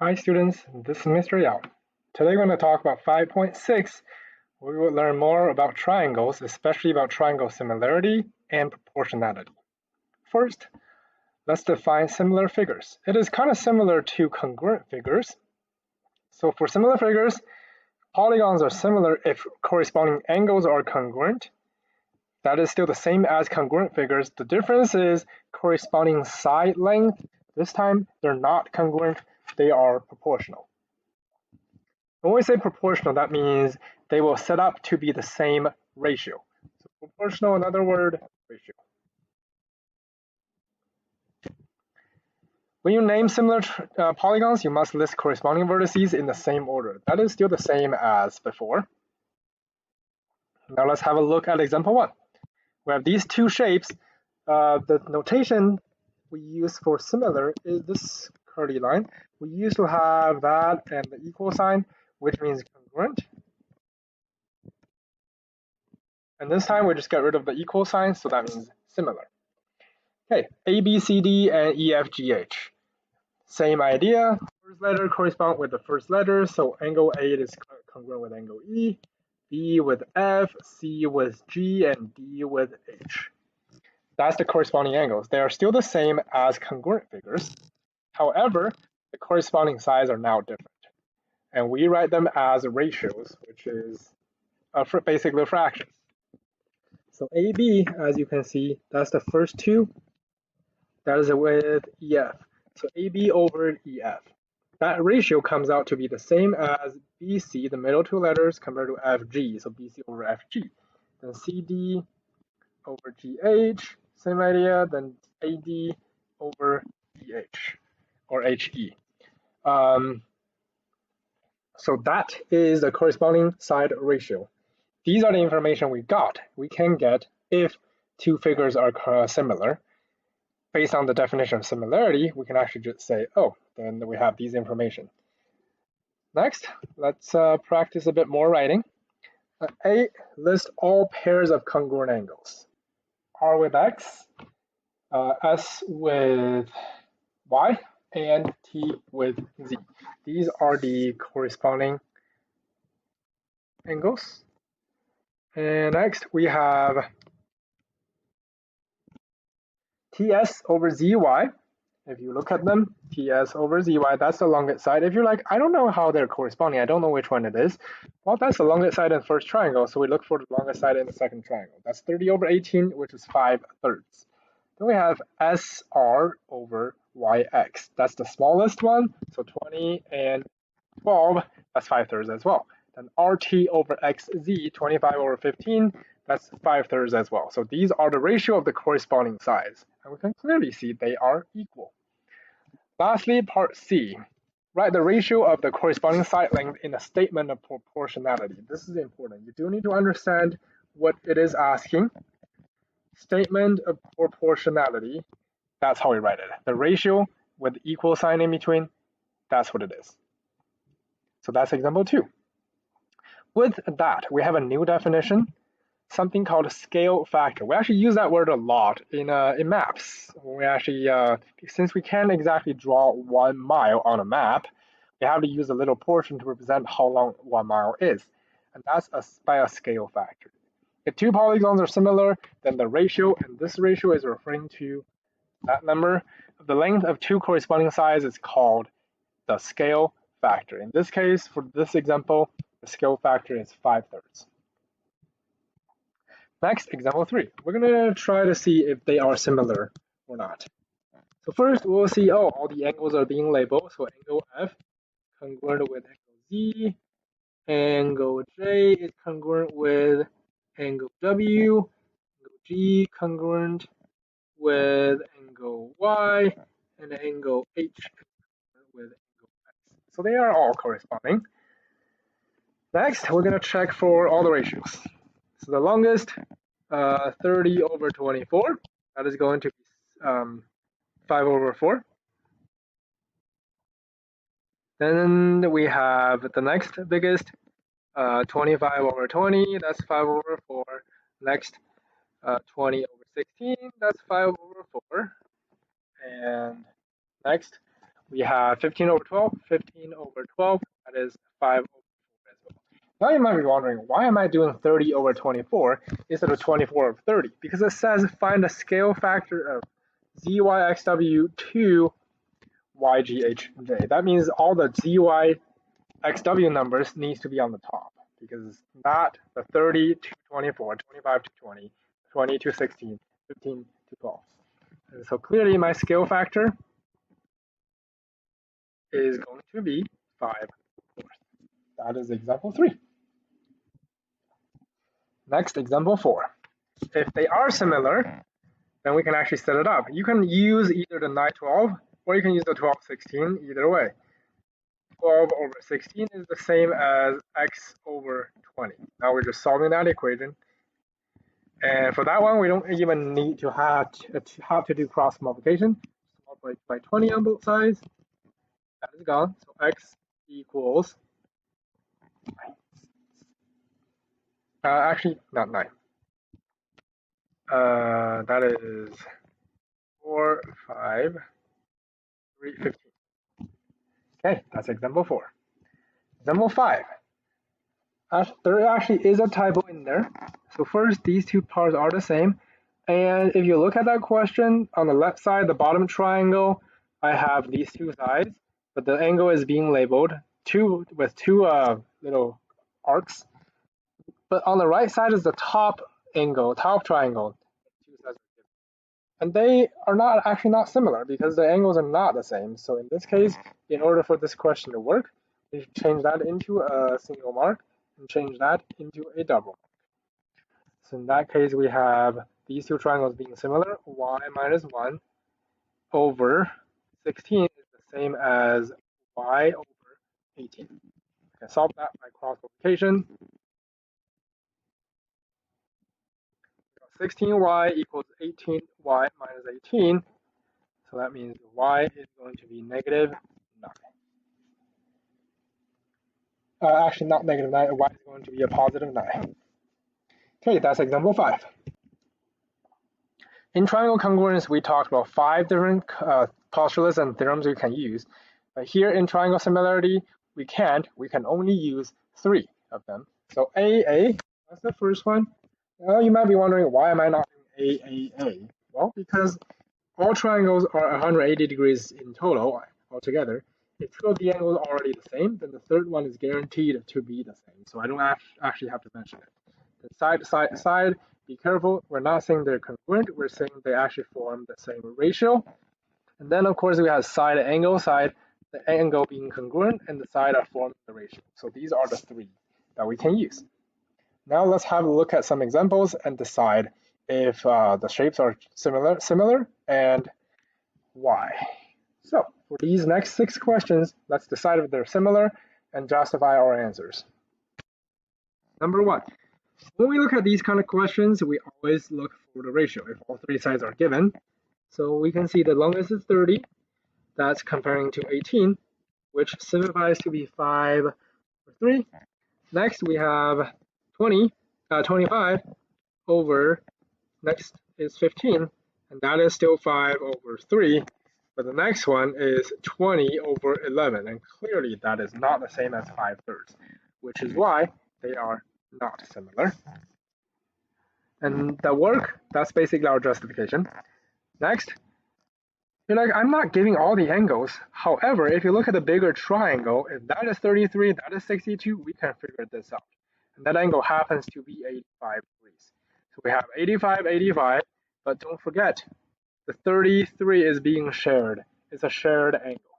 Hi students, this is Mr. Yao. Today we're going to talk about 5.6. We will learn more about triangles, especially about triangle similarity and proportionality. First, let's define similar figures. It is kind of similar to congruent figures. So for similar figures, polygons are similar if corresponding angles are congruent. That is still the same as congruent figures. The difference is corresponding side length. This time, they're not congruent. They are proportional. When we say proportional, that means they will set up to be the same ratio. So proportional, another word, ratio. When you name similar polygons, you must list corresponding vertices in the same order. That is still the same as before. Now let's have a look at example 1. We have these two shapes. The notation we use for similar is this curly line. We used to have that and the equal sign, which means congruent. And this time we just get rid of the equal sign, so that means similar. Okay, A, B, C, D, and E, F, G, H. Same idea. First letter correspond with the first letter, so angle A is congruent with angle E, B with F, C with G, and D with H. That's the corresponding angles. They are still the same as congruent figures. However, the corresponding sides are now different. And we write them as ratios, which is basically fractions. So AB, as you can see, that's the first two. That is with EF. So AB over EF. That ratio comes out to be the same as BC, the middle two letters, compared to FG. So BC over FG. Then CD over GH. Same idea, then AD over EH, or HE. So that is the corresponding side ratio. These are the information we got. We can get if two figures are similar. Based on the definition of similarity, we can actually just say, oh, then we have these information. Next, let's practice a bit more writing. A, list all pairs of congruent angles. R with X, S with Y, and T with Z. These are the corresponding angles. And next we have TS over ZY. If you look at them, TS over ZY, that's the longest side. If you're like, I don't know how they're corresponding, I don't know which one it is, well, that's the longest side in the first triangle, so we look for the longest side in the second triangle. That's 30 over 18, which is 5/3. Then we have SR over YX. That's the smallest one, so 20 and 12, that's 5/3 as well. Then RT over XZ, 25 over 15, that's 5/3 as well. So these are the ratio of the corresponding sides. And we can clearly see they are equal. Lastly, part C. Write the ratio of the corresponding side length in a statement of proportionality. This is important. You do need to understand what it is asking. Statement of proportionality, that's how we write it. The ratio with the equal sign in between, that's what it is. So that's example 2. With that, we have a new definition, something called a scale factor. We actually use that word a lot in maps. We actually, since we can't exactly draw 1 mile on a map, we have to use a little portion to represent how long 1 mile is. And that's by a scale factor. If two polygons are similar, then the ratio, and this ratio is referring to that number, the length of two corresponding sides is called the scale factor. In this case, for this example, the scale factor is 5/3. Next, example 3. We're going to try to see if they are similar or not. So first, we'll see, oh, all the angles are being labeled. So angle F congruent with angle Z. Angle J is congruent with angle W. Angle G congruent with angle Y. And angle H congruent with angle X. So they are all corresponding. Next, we're going to check for all the ratios. So the longest, 30 over 24, that is going to be 5/4. Then we have the next biggest, 25 over 20, that's 5/4. Next, 20 over 16, that's 5/4. And next, we have 15 over 12, 15 over 12, that is 5 over 4 as well. Now you might be wondering, why am I doing 30 over 24 instead of 24 over 30? Because it says find the scale factor of zyxw to yghj. That means all the zyxw numbers needs to be on the top, because not the 30 to 24, 25 to 20, 20 to 16, 15 to 12. And so clearly my scale factor is going to be 5/4. That is example 3. Next, example 4. If they are similar, then we can actually set it up. You can use either the 9/12 or you can use the 12/16, either way. 12 over 16 is the same as x over 20. Now we're just solving that equation. And for that one, we don't even need to have to do cross multiplication. Multiply by 20 on both sides. That is gone. So x equals, actually not 9. That is 4, 5, 3, 15. Okay, that's example 4. Example 5. There actually is a typo in there. So first, these two parts are the same. And if you look at that question, on the left side, the bottom triangle, I have these two sides, but the angle is being labeled with two little arcs. But on the right side is the top triangle. And they are not similar because the angles are not the same. So in this case, in order for this question to work, we should change that into a single mark and change that into a double mark. So in that case, we have these two triangles being similar. Y minus 1 over 16 is the same as y over 18. I can solve that by cross multiplication. 16y equals 18y minus 18. So that means y is going to be negative 9. Actually, not negative 9. Y is going to be a positive 9. Okay, that's example 5. In triangle congruence, we talked about 5 different postulates and theorems we can use. But here in triangle similarity, we can't. We can only use 3 of them. So AA, that's the first one. Well, you might be wondering, why am I not doing AAA? Well, because all triangles are 180 degrees in total altogether. If two of the angles are already the same, then the third one is guaranteed to be the same. So I don't actually have to mention it. The side to side to side, be careful. We're not saying they're congruent. We're saying they actually form the same ratio. And then, of course, we have side and angle. Side, the angle being congruent, and the side are forming the ratio. So these are the 3 that we can use. Now let's have a look at some examples and decide if the shapes are similar and why. So for these next 6 questions, let's decide if they're similar and justify our answers. Number 1, when we look at these kind of questions, we always look for the ratio if all 3 sides are given. So we can see the longest is 30. That's comparing to 18, which simplifies to be 5 over 3. Next, we have 25 over, next is 15, and that is still 5 over 3. But the next one is 20 over 11, and clearly that is not the same as 5/3, which is why they are not similar. And the work, that's basically our justification. Next, you're like, I'm not giving all the angles. However, if you look at the bigger triangle, if that is 33, that is 62, we can figure this out. And that angle happens to be 85 degrees. So we have 85, 85, but don't forget, the 33 is being shared. It's a shared angle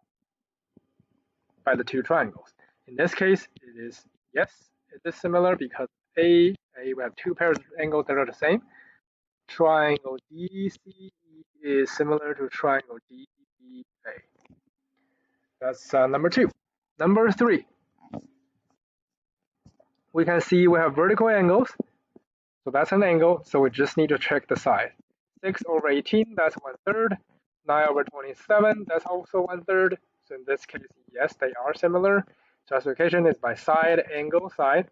by the 2 triangles. In this case, it is, yes, it is similar because we have 2 pairs of angles that are the same. Triangle DCE is similar to triangle DEA. That's number 2. Number 3, we can see we have vertical angles. So that's an angle, so we just need to check the side. 6 over 18, that's 1/3. 9 over 27, that's also 1/3. So in this case, yes, they are similar. Justification is by side, angle, side.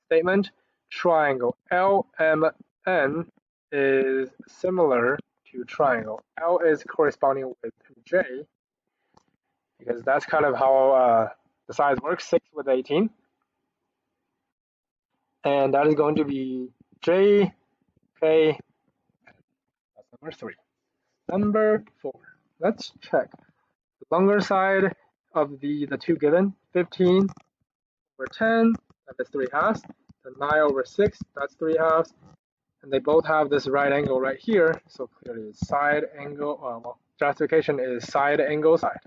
Statement, triangle LMN is similar to triangle. L is corresponding with J. because that's kind of how the size works, 6 with 18. And that is going to be J, K, that's number 3. Number 4, let's check. The longer side of the two given, 15 over 10, that is 3 halves. The 9 over 6, that's 3 halves. And they both have this right angle right here, so clearly it's side angle, well, justification is side angle side.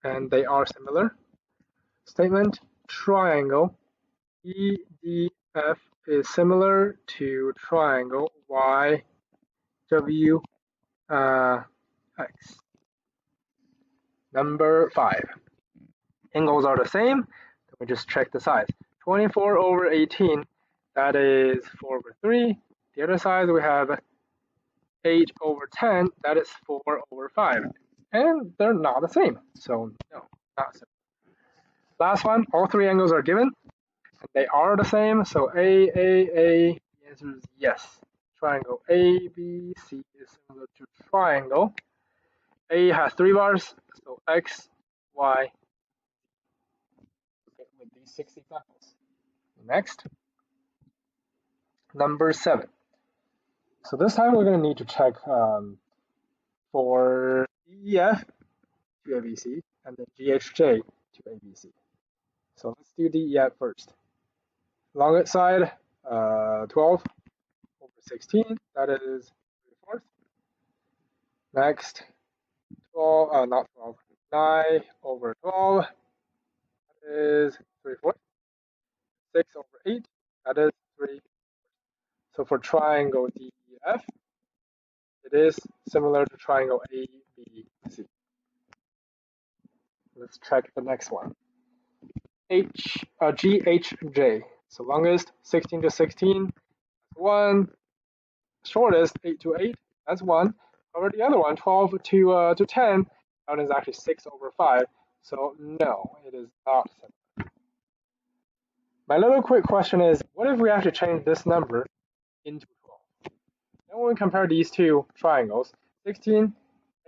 And they are similar. Statement, triangle EDF is similar to triangle YWX. Number 5. Angles are the same. We just check the size. 24 over 18, that is 4 over 3. The other side we have 8 over 10, that is 4 over 5. And they're not the same, so no, not similar. Last one, all 3 angles are given. And they are the same, so A, the answer is yes. Triangle ABC is similar to triangle. A has 3 bars, so X, Y, with these 6 examples. Next, number 7. So this time we're going to need to check for DEF to ABC and then GHJ to ABC. So let's do DEF first. Longest side, 12 over 16, that is 3/4. Next, 12, not 12, 9 over 12, that is 3/4. 6 over 8, that is 3. So for triangle DEF, it is similar to triangle ABC. Let's check the next one. GHJ. So longest 16 to 16, that's 1. Shortest 8 to 8, that's 1. However, the other one, 12 to 10, that one is actually 6 over 5. So no, it is not similar. My little quick question is, what if we actually change this number into 12? Then when we compare these two triangles, 16,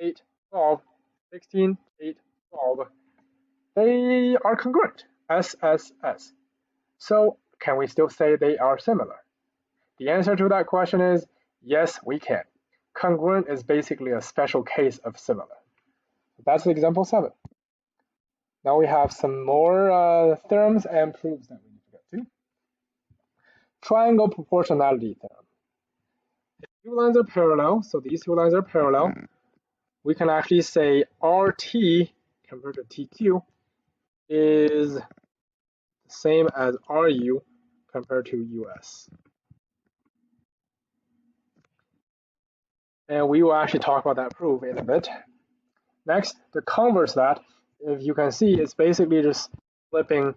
8, 12, 16, 8, 12, they are congruent, SSS. So can we still say they are similar? The answer to that question is yes, we can. Congruent is basically a special case of similar. That's example 7. Now we have some more theorems and proofs that we need to get to. Triangle proportionality theorem. If 2 lines are parallel, so these 2 lines are parallel, we can actually say RT compared to TQ is the same as RU compared to US. And we will actually talk about that proof in a bit. Next, the converse that, if you can see, it's basically just flipping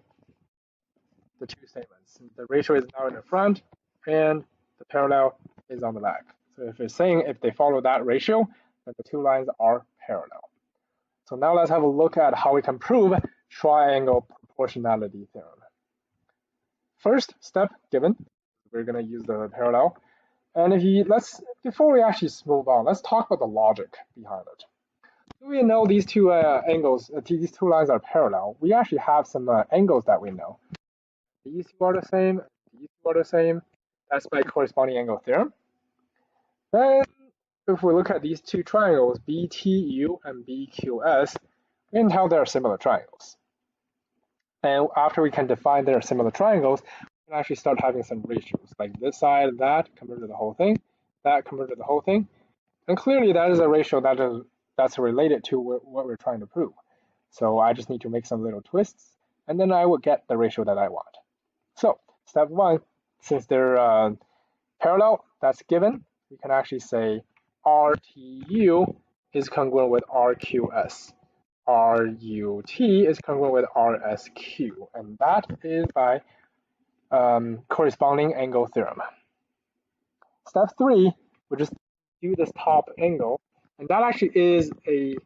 the 2 statements. The ratio is now in the front, and the parallel is on the back. So if it's saying if they follow that ratio, then the 2 lines are parallel. So now let's have a look at how we can prove triangle proportionality theorem. First step given, we're going to use the parallel. And before we actually move on, let's talk about the logic behind it. We know these 2 angles, these 2 lines are parallel. We actually have some angles that we know. These 2 are the same, these 2 are the same. That's by corresponding angle theorem. Then, if we look at these 2 triangles, BTU and BQS, we can tell they're similar triangles. And after we can define they're similar triangles, we can actually start having some ratios, like this side, that compared to the whole thing, that compared to the whole thing. And clearly that is a ratio that's related to what we're trying to prove. So I just need to make some little twists, and then I will get the ratio that I want. So step 1, since they're parallel, that's given, we can actually say RTU is congruent with RQS. RUT is congruent with RSQ, and that is by corresponding angle theorem. Step 3, we just do this top angle, and that actually is a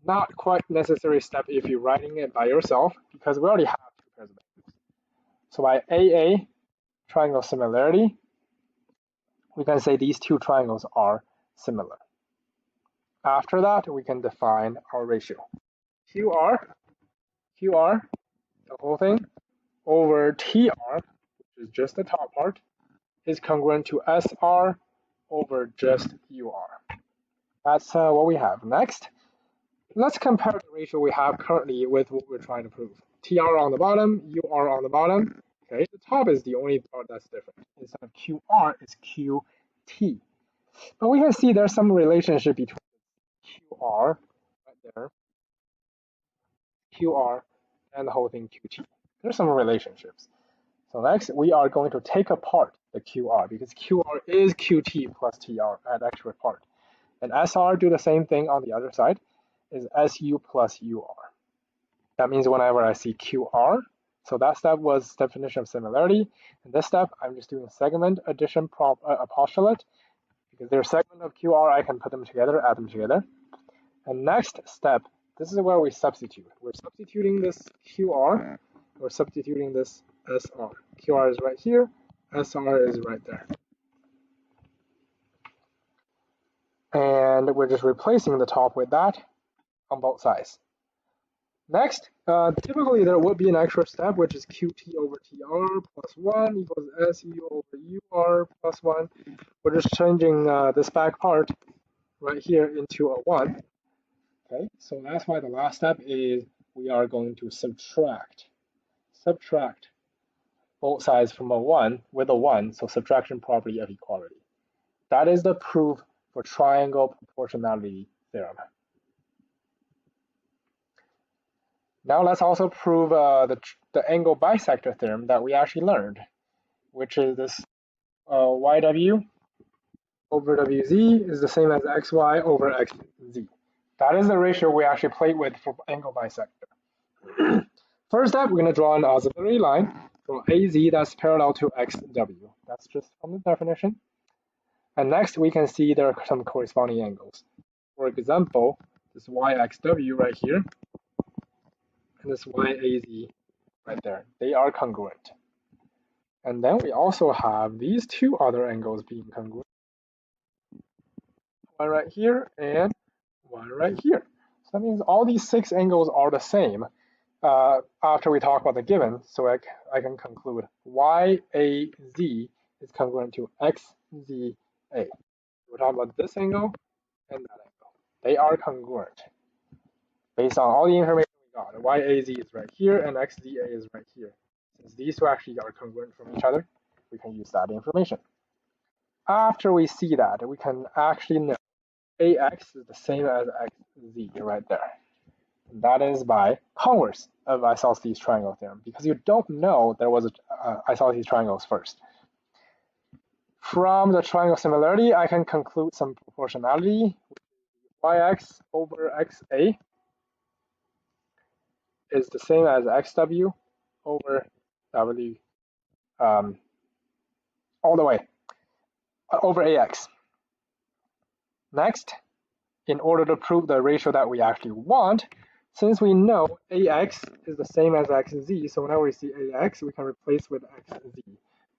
not quite necessary step if you're writing it by yourself, because we already have 2 pairs of angles. So by AA, triangle similarity, we can say these 2 triangles are similar. After that, we can define our ratio. QR, the whole thing, over TR, which is just the top part, is congruent to SR over just UR. That's what we have. Next, let's compare the ratio we have currently with what we're trying to prove. TR on the bottom, UR on the bottom. Okay, the top is the only part that's different. Instead of QR, it's QT. But we can see there's some relationship between QR right there, QR, and the whole thing QT. There's some relationships. So next, we are going to take apart the QR because QR is QT plus TR at extra part. And SR do the same thing on the other side, is SU plus UR. That means whenever I see QR, so that step was definition of similarity. In this step, I'm just doing segment addition postulate. Because they're segment of QR, I can put them together, add them together. And next step, this is where we substitute. We're substituting this QR, we're substituting this SR. QR is right here, SR is right there. And we're just replacing the top with that on both sides. Next, typically there would be an extra step, which is QT over TR plus 1 equals SU over UR plus 1. We're just changing this back part right here into a 1. Okay, so that's why the last step is we are going to subtract both sides from a 1 with a 1, so subtraction property of equality. That is the proof for triangle proportionality theorem. Now let's also prove the angle bisector theorem that we actually learned, which is this YW over WZ is the same as XY over XZ. That is the ratio we actually played with for angle bisector. First step, we're going to draw an auxiliary line from AZ that's parallel to XW. That's just from the definition. And next, we can see there are some corresponding angles. For example, this YXW right here, and this YAZ right there. They are congruent. And then we also have these two other angles being congruent. One right here and one right here. So that means all these 6 angles are the same after we talk about the given. So I can conclude YAZ is congruent to XZA. We're talking about this angle and that angle. They are congruent based on all the information we got. YAZ is right here and XZA is right here. Since these two actually are congruent from each other, we can use that information. After we see that, we can actually know AX is the same as XZ right there. And that is by Converse of isosceles triangle theorem, because you don't know there was isosceles triangles first. From the triangle similarity, I can conclude some proportionality. YX over XA is the same as XW over W all the way over AX. Next, in order to prove the ratio that we actually want, since we know AX is the same as XZ, so whenever we see AX, we can replace with XZ.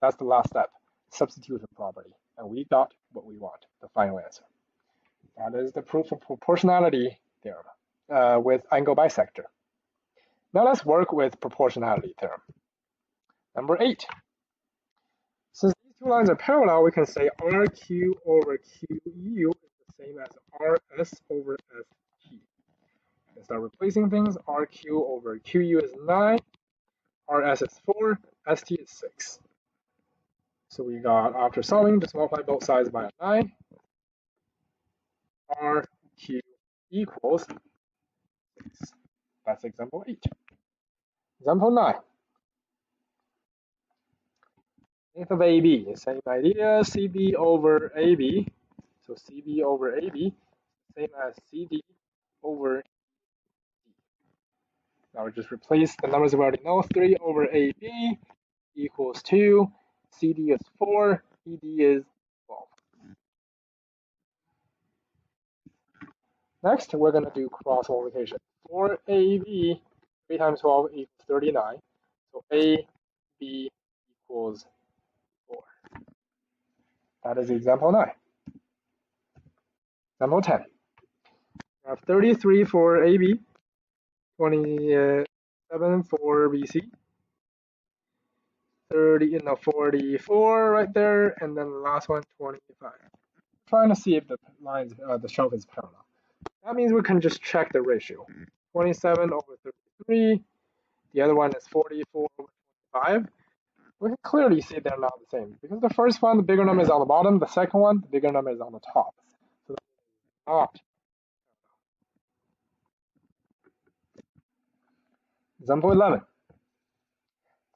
That's the last step, substitution property. And we got what we want, the final answer. That is the proof of proportionality theorem with angle bisector. Now let's work with proportionality theorem. Number 8. Since these two lines are parallel, we can say RQ over QU is the same as RS over ST. Let's start replacing things. RQ over QU is 9, RS is 4, ST is 6. So we got, after solving, just multiply both sides by 9. RQ equals 6. That's example 8. Example 9. Length of AB, same idea, CB over AB. So CB over AB, same as CD over D. Now we just replace the numbers we already know. 3 over AB equals 2. CD is 4. ED is 12. Next, we're going to do cross multiplication. 4AB, 3 times 12 equals 39. So AB equals 4. That is example 9. Example 10. We have 33 for AB, 27 for BC, 44 right there, and then the last one, 25. Trying to see if the lines, the shelf is parallel. That means we can just check the ratio. 27 over 33. The other one is 44 over 25. We can clearly see they're not the same because the first one, the bigger number is on the bottom. The second one, the bigger number is on the top. So that's not. Example 11.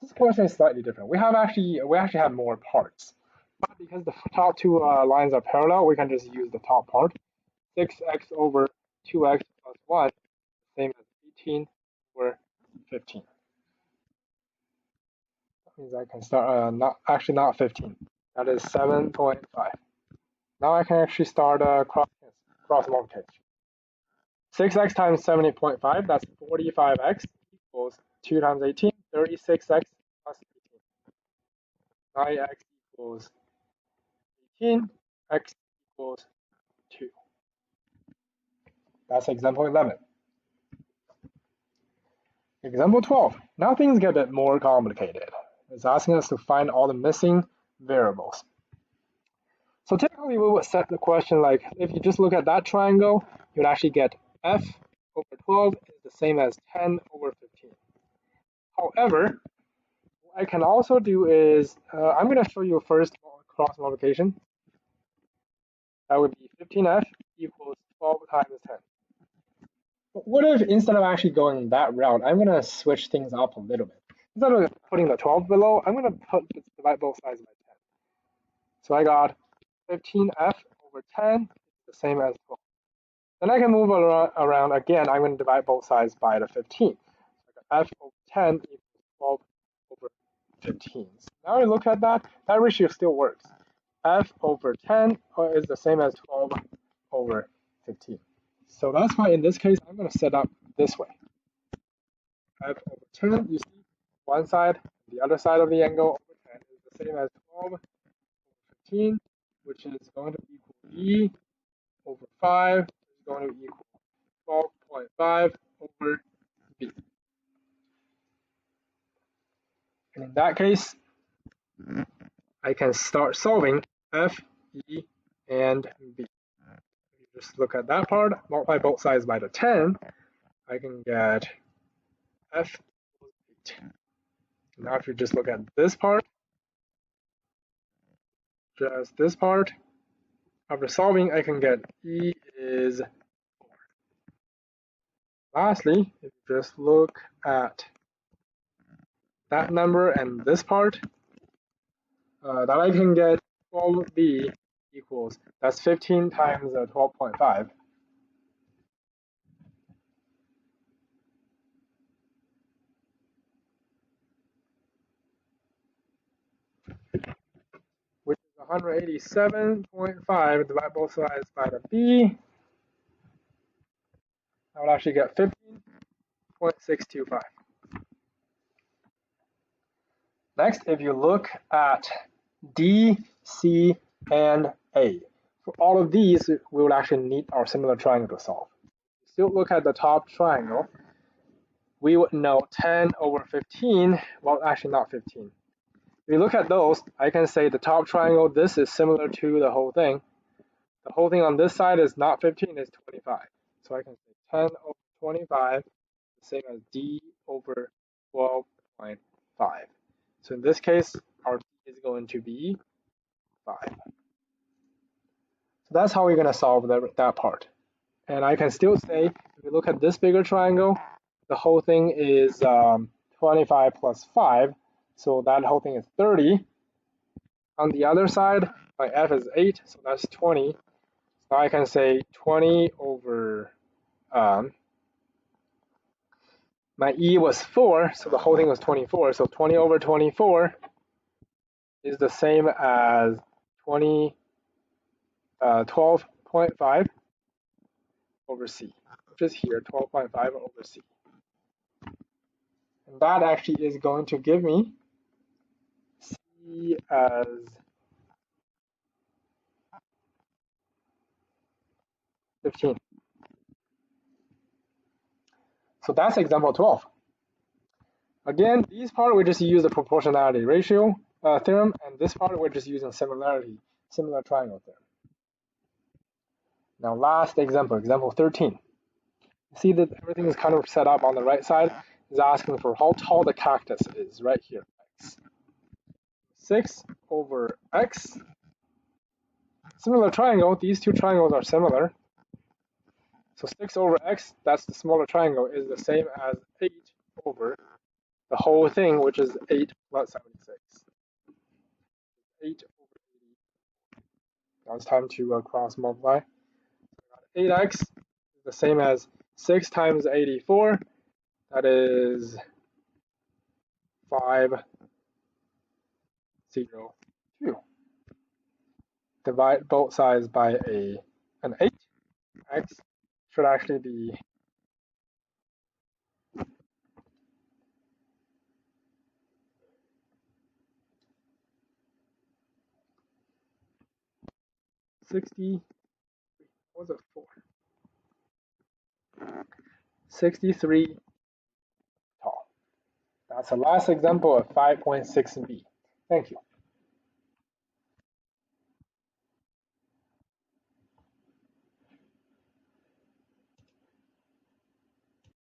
This question is slightly different. We actually have more parts, but because the top two lines are parallel, we can just use the top part. 6x over 2x plus 1, same as 18 over 15. That means I can start, not 15. That is 7.5. Now I can actually start cross multiplication. 6x times 70.5, that's 45x equals 2 times 18, 36x plus 18. 9x equals 18, x equals 2. That's example 11. Example 12. Now things get a bit more complicated. It's asking us to find all the missing variables. So typically we would set the question like, if you just look at that triangle, you'd actually get f over 12 is the same as 10 over 15. However, what I can also do is, I'm going to show you first cross multiplication. That would be 15f equals 12 times 10. But what if instead of actually going that route, I'm going to switch things up a little bit. Instead of putting the 12 below, I'm going to divide both sides by 10. So I got 15f over 10 is the same as 12. Then I can move around again. I'm going to divide both sides by the 15. So I got f over 10 equals 12 over 15. So now I look at that ratio still works. F over 10 is the same as 12 over 15. So that's why in this case, I'm going to set up this way. F over 10, you see one side, the other side of the angle over 10 is the same as 12 over 15, which is going to equal B over 5, which is going to equal 12.5 over B. And in that case, I can start solving F, E, and B. If you just look at that part, multiply both sides by the 10, I can get F equals 8. Now if you just look at this part, just this part, after solving, I can get E is 4. Lastly, if you just look at that number and this part, that I can get 12b equals, that's 15 times 12.5. Which is 187.5, divide both sides by the b. I would actually get 15.625. Next, if you look at D, C, and A, for all of these, we will actually need our similar triangle to solve. Still look at the top triangle. We would know 10 over 15, well, actually not 15. If you look at those, I can say the top triangle, this is similar to the whole thing. The whole thing on this side is not 15, it's 25. So I can say 10 over 25, the same as D over 12.5. So in this case, our D is going to be 5. So that's how we're going to solve that part. And I can still say, if you look at this bigger triangle, the whole thing is 25 plus 5. So that whole thing is 30. On the other side, my F is 8, so that's 20. So I can say 20 over, my E was 4, so the whole thing was 24. So 20 over 24 is the same as 12.5 over C, which is here, 12.5 over C. And that actually is going to give me C as 15. So that's example 12. Again, this part we just use the proportionality ratio theorem, and this part we're just using similar triangle theorem. Now last example, example 13. See that everything is kind of set up on the right side. Is asking for how tall the cactus is right here. X. 6 over x. Similar triangle, these two triangles are similar. So 6 over x, that's the smaller triangle, is the same as 8 over the whole thing, which is 8 plus 76. 8 over 80. Now it's time to cross multiply. 8x is the same as 6 times 84. That is 502. Divide both sides by an 8. X should actually be 60. What was it for? 63 tall. That's the last example of 5.6b. Thank you.